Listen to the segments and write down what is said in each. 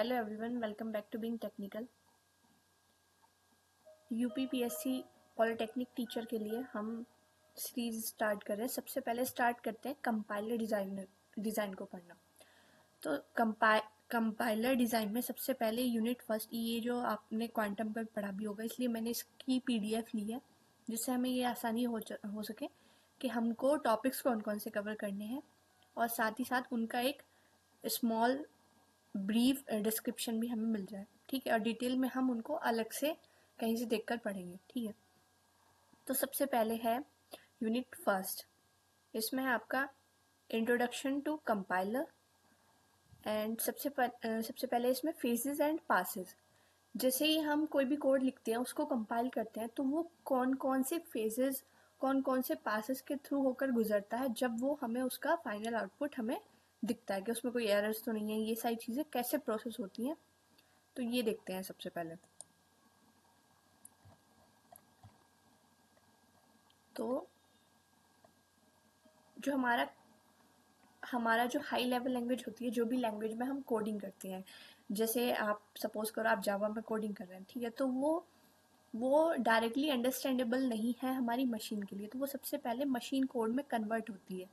Hello everyone, welcome back to being technical. UPPSC polytechnic teacher के लिए हम series start कर रहे हैं। सबसे पहले स्टार्ट करते हैं कंपाइलर डिज़ाइन को पढ़ना। तो कंपाइलर डिज़ाइन में सबसे पहले यूनिट फर्स्ट, ये जो आपने क्वांटम पर पढ़ा भी होगा, इसलिए मैंने इसकी पीडीएफ ली है जिससे हमें ये आसानी हो सके कि हमको टॉपिक्स कौन कौन से कवर करने हैं और साथ ही साथ उनका एक स्मॉल ब्रीफ डिस्क्रिप्शन भी हमें मिल जाए। ठीक है, और डिटेल में हम उनको अलग से कहीं से देखकर पढ़ेंगे। ठीक है, तो सबसे पहले है यूनिट फर्स्ट। इसमें है आपका इंट्रोडक्शन टू कंपाइलर एंड सबसे पहले इसमें फेजेस एंड पासेस। जैसे ही हम कोई भी कोड लिखते हैं, उसको कंपाइल करते हैं, तो वो कौन कौन से फेजेस, कौन कौन से पासेस के थ्रू होकर गुजरता है, जब वो हमें उसका फाइनल आउटपुट हमें दिखता है कि उसमें कोई एरर्स तो नहीं है। ये सारी चीज़ें कैसे प्रोसेस होती हैं, तो ये देखते हैं सबसे पहले। तो जो हमारा जो हाई लेवल लैंग्वेज होती है, जो भी लैंग्वेज में हम कोडिंग करते हैं, जैसे आप सपोज करो आप जावा में कोडिंग कर रहे हैं, ठीक है, तो वो डायरेक्टली अंडरस्टैंडेबल नहीं है हमारी मशीन के लिए, तो वो सबसे पहले मशीन कोड में कन्वर्ट होती है।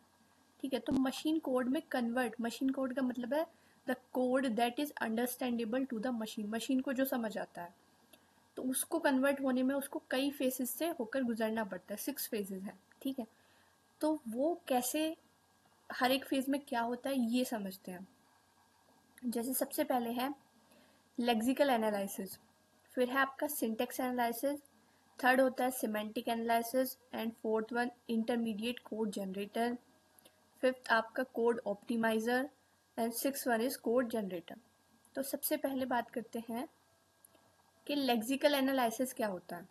ठीक है, तो मशीन कोड में कन्वर्ट, मशीन कोड का मतलब है the code that is understandable to the machine, machine को जो समझ आता है। तो उसको कन्वर्ट होने में उसको कई फेजेस से होकर गुजरना पड़ता है, 6 फेजेस हैं। ठीक है, तो वो कैसे, हर एक फेज में क्या होता है ये समझते हैं। जैसे सबसे पहले है लेक्सिकल एनालिसिस, फिर है आपका सिंटेक्स एनालिसिस, थर्ड होता है semantic analysis and fourth one intermediate code generator, fifth आपका code optimizer and six one is code generator. तो सबसे पहले बात करते हैं कि लेक्सिकल एनालिसिस क्या होता है।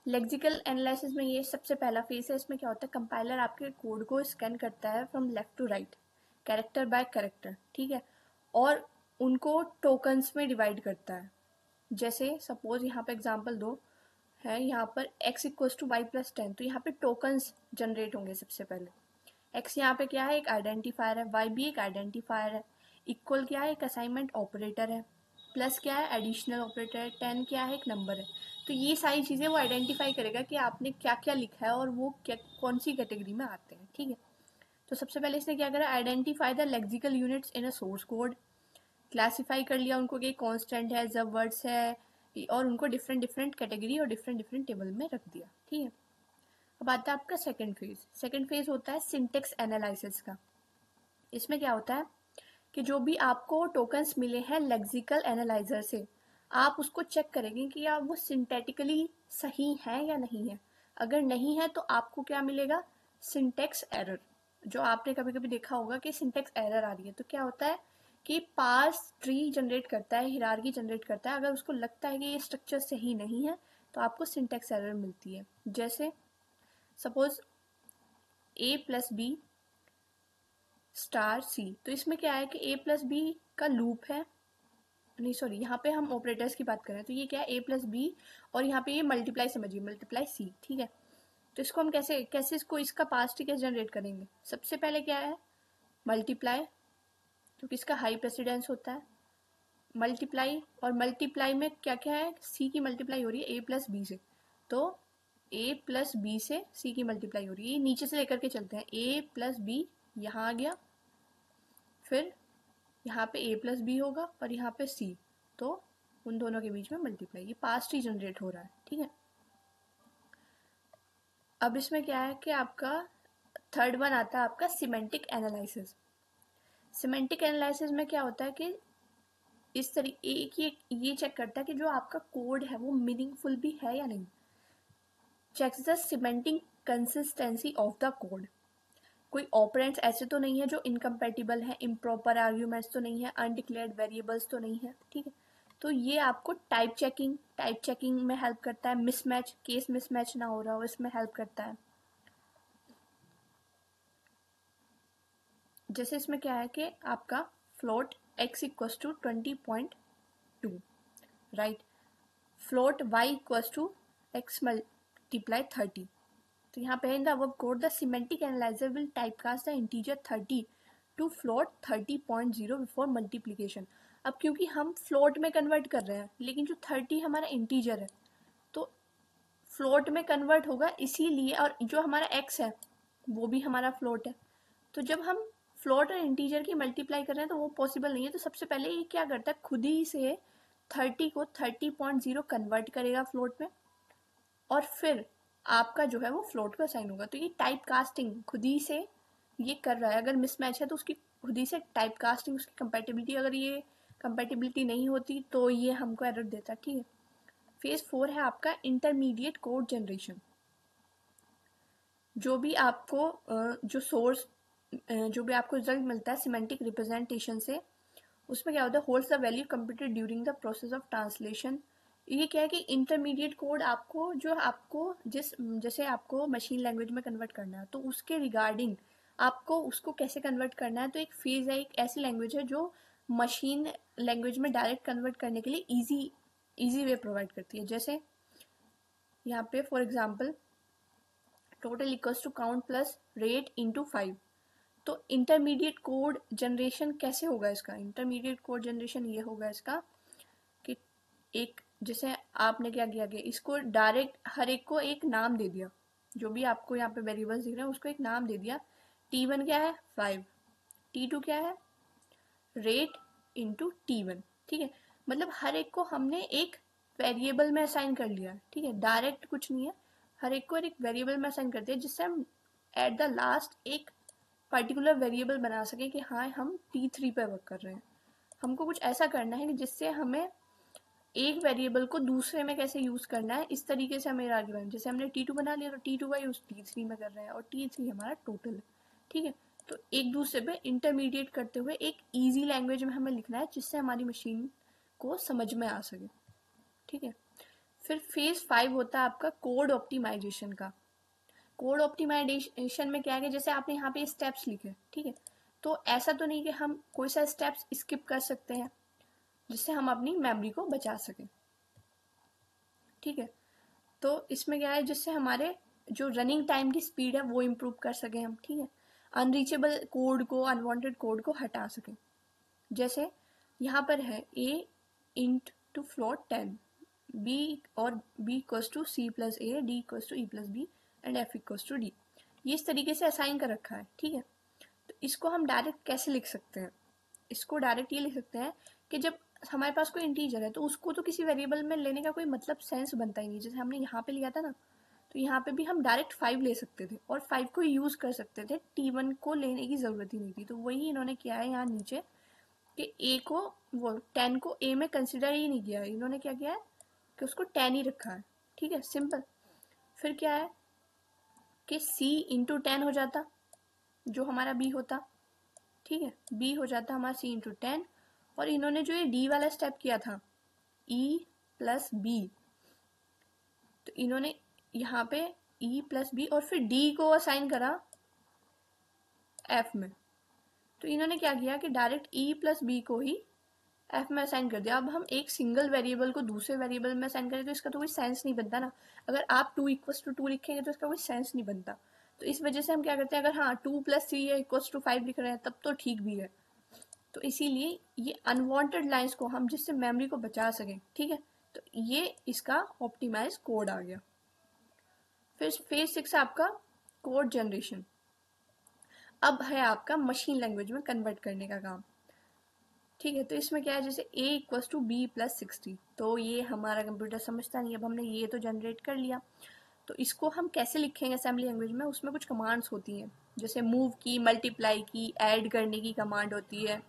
लेक्सिकल एनालिसिस में ये सबसे पहला फेज है। इसमें क्या होता है, कंपाइलर आपके कोड को स्कैन करता है from left to right, character by character, ठीक है, और उनको टोकन्स में डिवाइड करता है। जैसे सपोज यहाँ पे एग्जांपल दो है, यहाँ पर x equals to y plus 10, तो यहाँ पे टोकन्स जनरेट होंगे। सबसे पहले x यहाँ पे क्या है, एक आइडेंटिफायर है, y भी एक आइडेंटिफायर है, इक्वल क्या है, एक असाइनमेंट ऑपरेटर है, प्लस क्या है, एडिशनल ऑपरेटर है, 10 क्या है, एक नंबर है। तो ये सारी चीज़ें वो आइडेंटिफाई करेगा कि आपने क्या क्या लिखा है और वो क्या कौन सी कैटेगरी में आते हैं। ठीक है, तो सबसे पहले इसने क्या करा, identify the lexical units in a source code, classify कर लिया उनको कि कॉन्स्टेंट है, जब वर्ड्स है, और उनको डिफरेंट डिफरेंट कैटेगरी और डिफरेंट डिफरेंट टेबल में रख दिया। ठीक है, अब आता है आपका सेकंड फेज। सेकंड फेज होता है सिंटेक्स एनालिसिस का। इसमें क्या होता है कि जो भी आपको टोकन्स मिले हैं लेक्सिकल एनालाइजर से, आप उसको चेक करेंगे कि आप वो सिंटैटिकली सही है या नहीं है। अगर नहीं है तो आपको क्या मिलेगा, सिंटेक्स एरर। जो आपने कभी कभी देखा होगा कि सिंटेक्स एरर आ रही है, तो क्या होता है कि पार्स ट्री जनरेट करता है, हिरार्की जनरेट करता है, अगर उसको लगता है कि ये स्ट्रक्चर सही नहीं है तो आपको सिंटेक्स एरर मिलती है। जैसे सपोज ए प्लस बी स्टार सी, तो इसमें क्या है कि ए प्लस बी का लूप है, नहीं सॉरी, यहाँ पे हम ऑपरेटर्स की बात कर रहे हैं, तो ये क्या है, ए प्लस बी, और यहाँ पे ये मल्टीप्लाई समझिए, मल्टीप्लाई सी। ठीक है, तो इसको हम कैसे कैसे इसको इसका पास्ट कैसे जनरेट करेंगे। सबसे पहले क्या है, मल्टीप्लाई, क्योंकि इसका हाई प्रेसिडेंस होता है, मल्टीप्लाई, और मल्टीप्लाई में क्या क्या है, सी की मल्टीप्लाई हो रही है ए प्लस बी से, तो ए प्लस बी से सी की मल्टीप्लाई हो रही है। नीचे से लेकर के चलते हैं, ए प्लस बी यहाँ आ गया, फिर यहाँ पे ए प्लस बी होगा और यहाँ पे सी, तो उन दोनों के बीच में मल्टीप्लाई, ये पास्ट ही जनरेट हो रहा है। ठीक है, अब इसमें क्या है कि आपका थर्ड वन आता है आपका सिमेंटिक एनालिसिस। सिमेंटिक एनालिसिस में क्या होता है कि इस तरीके ये चेक करता है कि जो आपका कोड है वो मीनिंगफुल भी है या नहीं। Checks the semantic consistency of the code, कोई ऑपरेंट्स ऐसे तो नहीं है जो इनकम्पेटिबल है, इम्प्रॉपर आर्ग्यूमेंट्स तो नहीं है, अनडिक्लेयर्ड वेरिएबल्स तो नहीं है। ठीक है, तो ये आपको टाइप चेकिंग में हेल्प करता है, मिसमैच, केस मिसमैच ना हो रहा हो इसमें हेल्प करता है। जैसे इसमें क्या है कि आपका float x equals to 20.2, right, float y equals to x multiply 30, तो यहाँ पे in the above code the semantic analyzer will typecast the integer 30 to float 30.0 before multiplication. अब क्योंकि हम फ्लोट में कन्वर्ट कर रहे हैं, लेकिन जो 30 हमारा इंटीजर है तो फ्लोट में कन्वर्ट होगा इसीलिए, और जो हमारा x है वो भी हमारा फ्लोट है। तो जब हम फ्लोट और इंटीजर की मल्टीप्लाई कर रहे हैं तो वो पॉसिबल नहीं है। तो सबसे पहले ये क्या करता है, खुद ही से 30 को 30.0 कन्वर्ट करेगा फ्लोट में, और फिर आपका जो है वो फ्लोट को असाइन होगा। तो ये टाइप कास्टिंग खुद ही से ये कर रहा है। अगर मिसमैच है तो उसकी खुद ही से टाइप कास्टिंग, उसकी कंपैटिबिलिटी, अगर ये कंपैटिबिलिटी नहीं होती तो ये हमको एरर देता। ठीक है। फेज 4 है आपका इंटरमीडिएट कोड जनरेशन। जो भी आपको जो सोर्स जो भी आपको रिजल्ट मिलता है सिमेंटिक रिप्रेजेंटेशन से, उसमें क्या होता है, holds the value computed during the process of translation. ये क्या है कि इंटरमीडिएट कोड आपको जो आपको जैसे आपको मशीन लैंग्वेज में कन्वर्ट करना है तो उसके रिगार्डिंग आपको उसको कैसे कन्वर्ट करना है। तो एक फेज है, एक ऐसी लैंग्वेज है जो मशीन लैंग्वेज में डायरेक्ट कन्वर्ट करने के लिए इजी वे प्रोवाइड करती है। जैसे यहाँ पे for example total equals to count plus rate into 5। तो इंटरमीडिएट कोड जनरेशन कैसे होगा इसका, इंटरमीडिएट कोड जनरेशन ये होगा इसका कि एक जैसे आपने क्या किया कि इसको डायरेक्ट हर एक को एक नाम दे दिया, जो भी आपको यहाँ पे वेरिएबल्स दिख रहे हैं उसको एक नाम दे दिया। T1 क्या है 5, T2 क्या है रेट इंटू T1। ठीक है, मतलब हर एक को हमने एक वेरिएबल में असाइन कर लिया। ठीक है, डायरेक्ट कुछ नहीं है, हर एक को एक वेरिएबल में असाइन कर दिया जिससे हम एट द लास्ट एक पर्टिकुलर वेरिएबल बना सके कि हाँ हम T3 पे वर्क कर रहे हैं। हमको कुछ ऐसा करना है कि जिससे हमें एक वेरिएबल को दूसरे में कैसे यूज करना है, इस तरीके से हमें आगे बढ़ना। जैसे हमने T2 बना लिया तो T2 का यूज T3 में कर रहे हैं और T3 हमारा टोटल है। ठीक है, तो एक दूसरे पे इंटरमीडिएट करते हुए एक इजी लैंग्वेज में हमें लिखना है जिससे हमारी मशीन को समझ में आ सके। ठीक है, फिर फेज 5 होता है आपका कोड ऑप्टिमाइजेशन का। कोड ऑप्टिमाइजेशन में क्या है, जैसे आपने यहाँ पे स्टेप्स लिखे, ठीक है, तो ऐसा तो नहीं कि हम कोई सा स्टेप्स स्किप कर सकते हैं जिससे हम अपनी मेमोरी को बचा सकें। ठीक है, तो इसमें क्या है, जिससे हमारे जो रनिंग टाइम की स्पीड है वो इम्प्रूव कर सकें हम। ठीक है, अनरीचेबल कोड को, अनवांटेड कोड को हटा सकें। जैसे यहाँ पर है a int to float 10, b और b equals to c plus a, d equals to e plus b and f equals to d। ये इस तरीके से असाइन कर रखा है। ठीक है, तो इसको हम डायरेक्ट कैसे लिख सकते हैं, इसको डायरेक्ट ये लिख सकते हैं कि जब हमारे पास कोई इंटीजर है तो उसको तो किसी वेरिएबल में लेने का कोई मतलब सेंस बनता ही नहीं। जैसे हमने यहाँ पे लिया था ना, तो यहाँ पे भी हम डायरेक्ट 5 ले सकते थे और 5 को यूज कर सकते थे, T1 को लेने की जरूरत ही नहीं थी। तो वही इन्होंने किया है यहाँ नीचे कि ए को वो 10 को ए में कंसिडर ही नहीं किया है। इन्होंने क्या किया है कि उसको 10 ही रखा है। ठीक है, सिंपल। फिर क्या है कि c इंटू 10 हो जाता जो हमारा b होता। ठीक है, b हो जाता हमारा c इंटू 10, और इन्होंने जो ये d वाला स्टेप किया था e प्लस बी, तो इन्होंने यहाँ पे e प्लस बी और फिर d को असाइन करा f में। तो इन्होंने क्या किया कि डायरेक्ट e प्लस बी को ही f में असाइन कर दिया। अब हम एक सिंगल वेरिएबल को दूसरे वेरिएबल में असाइन करें तो इसका तो कोई सेंस नहीं बनता ना। अगर आप 2 इक्वल्स टू 2 लिखेंगे तो इसका कोई सेंस नहीं बनता। तो इस वजह से हम क्या करते हैं, अगर हाँ 2 प्लस 3 है इक्वल्स टू 5 लिख रहे हैं तब तो ठीक भी है। तो इसीलिए ये अनवांटेड लाइंस को हम जिससे मेमोरी को बचा सकें। ठीक है, तो ये इसका ऑप्टिमाइज कोड आ गया। फिर फेज 6 आपका कोड जनरेशन। अब है आपका मशीन लैंग्वेज में कन्वर्ट करने का काम। ठीक है, तो इसमें क्या है, जैसे a equals to B plus 60, तो ये हमारा कंप्यूटर समझता नहीं। अब हमने ये तो जनरेट कर लिया, तो इसको हम कैसे लिखेंगे असेंबली लैंग्वेज में। उसमें कुछ कमांड्स होती हैं, जैसे मूव की, मल्टीप्लाई की, ऐड करने की कमांड होती है।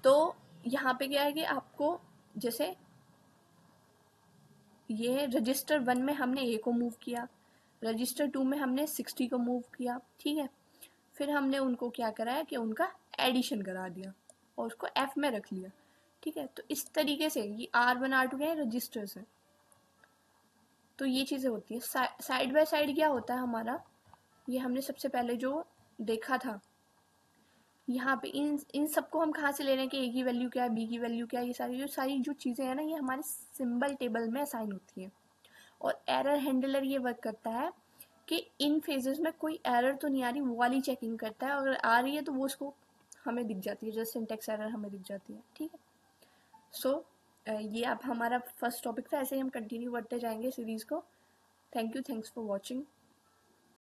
तो यहाँ पे क्या है कि आपको जैसे ये रजिस्टर 1 में हमने a को मूव किया, रजिस्टर 2 में हमने 60 को मूव किया। ठीक है, फिर हमने उनको क्या करा है कि उनका एडिशन करा दिया और उसको f में रख लिया। ठीक है, तो इस तरीके से ये R1 R2 क्या है, रजिस्टर्स है। तो ये चीज़ें होती है। साइड बाय साइड क्या होता है हमारा, ये हमने सबसे पहले जो देखा था, यहाँ पे इन सबको हम कहाँ से ले रहे हैं कि a की वैल्यू क्या है, b की वैल्यू क्या है। ये सारी जो चीज़ें हैं ना, ये हमारे सिंबल टेबल में असाइन होती हैं। और एरर हैंडलर ये वर्क करता है कि इन फेजेस में कोई एरर तो नहीं आ रही, वो वाली चेकिंग करता है। अगर आ रही है तो वो उसको हमें दिख जाती है, जस्ट सिंटेक्स एरर हमें दिख जाती है, ठीक है। सो ये अब हमारा फर्स्ट टॉपिक था, ऐसे ही हम कंटिन्यू करते जाएंगे सीरीज़ को। Thank you, thanks for watching.